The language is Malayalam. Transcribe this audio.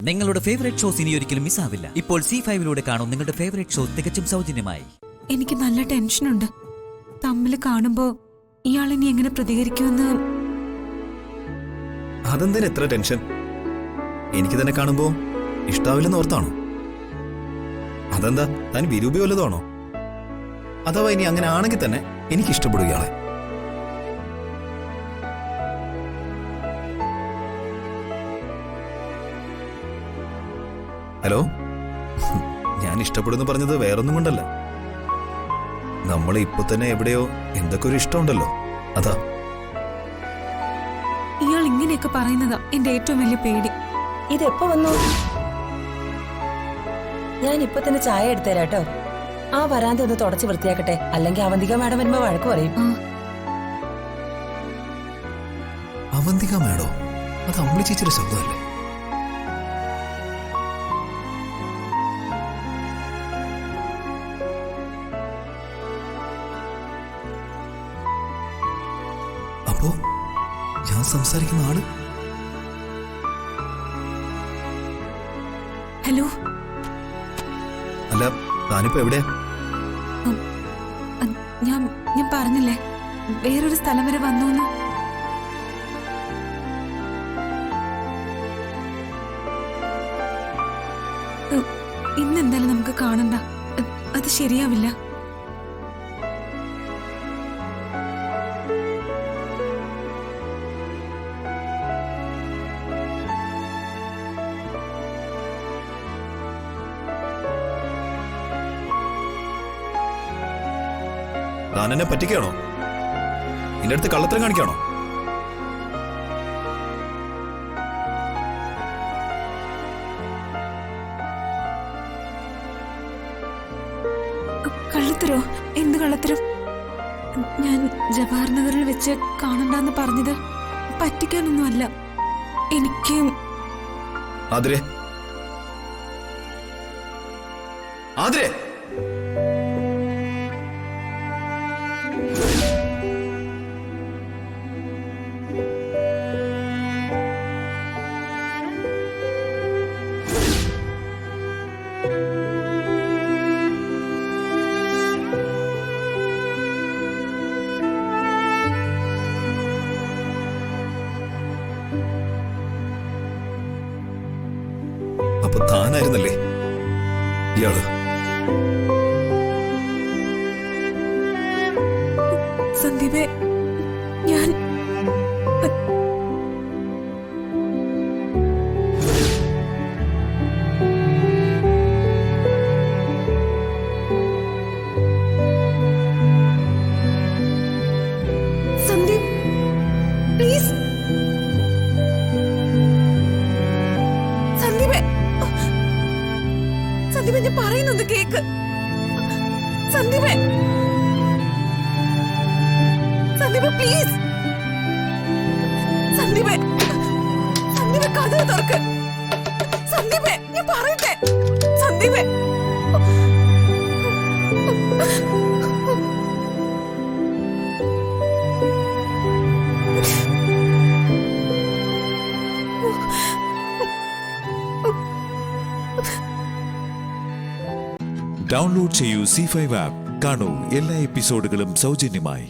നിങ്ങളുടെ ഫേവറേറ്റ് ഷോസ് ഇനി ഒരിക്കലും മിസ്സാവില്ല. ഇപ്പോൾ C5-ലൂടെ കാണും നിങ്ങളുടെ ഫേവറേറ്റ് ഷോ തികച്ചും സൗജന്യമായി. എനിക്ക് നല്ല ടെൻഷനുണ്ട്. തമ്മിൽ കാണുമ്പോ ഇയാൾ ഇനി എങ്ങനെ പ്രതികരിക്കുമെന്ന്. അതെന്തിനാ എത്ര ടെൻഷൻ? എനിക്ക് തന്നെ കാണുമ്പോ ഇഷ്ടാവില്ലെന്ന് ഓർത്താണോ? അതെന്താ, താൻ വിരൂപി വല്ലതാണോ? അഥവാ ഇനി അങ്ങനെ ആണെങ്കിൽ തന്നെ എനിക്ക് ഇഷ്ടപ്പെടും ഇയാളെ. ഹലോ, ഞാൻ ഇഷ്ടപ്പെടുന്നു പറഞ്ഞത് വേറൊന്നും കൊണ്ടല്ല. നമ്മൾ ഇപ്പൊ തന്നെ എവിടെയോ എന്തൊക്കെ ഒരു ഇഷ്ടമുണ്ടല്ലോ, അതാ. ഇയാൾ ഇങ്ങനെയൊക്കെ പറയുന്നതാ എന്റെ ഏറ്റവും വലിയ പേടി. ഇതെപ്പോ വന്നു? ഞാൻ ഇപ്പൊ തന്നെ ചായ എടുത്തേരാട്ടോ. ആ വരാന്ത ഒന്ന് തുടച്ച് വൃത്തിയാക്കട്ടെ, അല്ലെങ്കിൽ അവന്തിക മാഡം വരുമ്പോ വഴക്ക് പറയും. അവന്തിക മാഡോ? അത് അമ്പിളി ചേച്ചിയുടെ ശബ്ദമല്ലേ? അപ്പോ ഞാൻ സംസാരിക്കുന്ന ആള്? ഹലോ. അല്ല, താനിപ്പോ എവിടെയാ? ഞാൻ പറഞ്ഞില്ലേ വേറൊരു സ്ഥലം വരെ വന്നു. ഇന്നെന്തായാലും നമുക്ക് കാണണ്ട, അത് ശരിയാവില്ല. താൻ എന്നെ പറ്റിക്കാണോ? നിന്റെ അടുത്ത് കള്ളത്തരം കാണിക്കാണോ? കള്ളത്തരോ? എന്ത് കള്ളത്തരം? ഞാൻ ജവഹർ നഗറിൽ വെച്ച് കാണണ്ടെന്ന് പറഞ്ഞത് പറ്റിക്കാനൊന്നുമല്ല. എനിക്ക് ആതിരേ, ആതിരേ, അപ്പൊ താനായിരുന്നല്ലേ ഇയാള്? സന്ദീപേ, ഞാൻ സന്ദീപ് പ്ലീസ്. സന്ദീപേ, സന്ദീപേ, ഞാൻ പറയുന്നത് കേക്ക്. സന്ദീപേ, സന്ദീപേ പ്ലീസ്. സന്ദീപേ, സന്ദീപേ കഥ തുറക്ക്. സന്ദീപേ, ഞാൻ പറയട്ടെ. സന്ദീപേ, ഡൗൺലോഡ് ചെയ്യൂ C5 ആപ്പ്. കാണൂ എല്ലാ എപ്പിസോഡുകളും സൗജന്യമായി.